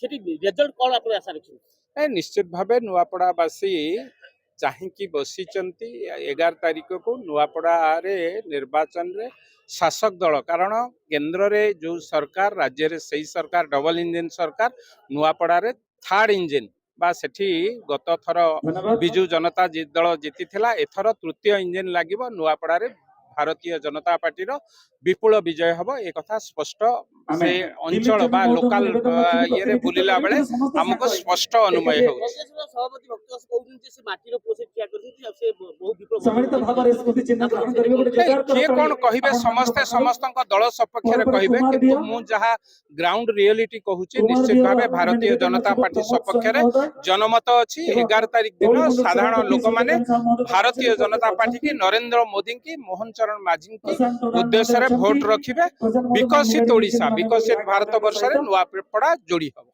সেটি রেজল্ট কোন আপনি আশা রাখছেন? निश्चित भाव नुआपड़ावासी चाहीकि बसी 11 तारिख को नुआपड़ा निर्वाचन रे शासक दल कारण केन्द्र रे जो सरकार राज्य रे सही सरकार डबल इंजन सरकार नुआपड़ा रे थर्ड इंजन बा सेठी गत थर बिजु जनता दल जीति थिला एथर तृतीय इंजन लागिबो नुआपड़ा रे भारतीय जनता पार्टी रो विपुल विजय हब एक कथा स्पष्ट से अंचल बा लोकल ये बुलिला बेले हमको स्पष्ट अनुमय हो କଂଗ୍ରେସର ସଭାପତି ଭକ୍ତ ଦାସ କହୁଛନ୍ତି ଯେ ସେ ମାଟିର ପୁଅ ସେ ଠିଆ କରିଛନ୍ତି ଆଉ ସେ ବହୁ ବିପ୍ଳବ ସମ୍ମାନିତ ଭାବରେ ସ୍ମୃତି ଚିହ୍ନ ଗ୍ରହଣ କରିବେ ଗୋଟେ ଜୋରଦାର किए कौन कहिबे समस्ते समस्त दल सपक्ष कहिबे किंतु मु जहा ग्राउंड रियलिटी कहूची निश्चित भावे भारतीय जनता पार्टी सपक्ष जनमत अछि 11 तारिख दिन साधारण लोक माने भारतीय जनता पार्टी की नरेंद्र मोदी की मोहन चरण माझी की उद्देश्य रे वोट रखिबे विकसित ओडिशा विकसित भारत वर्ष रे नुआपड़ा जोड़ी हबो।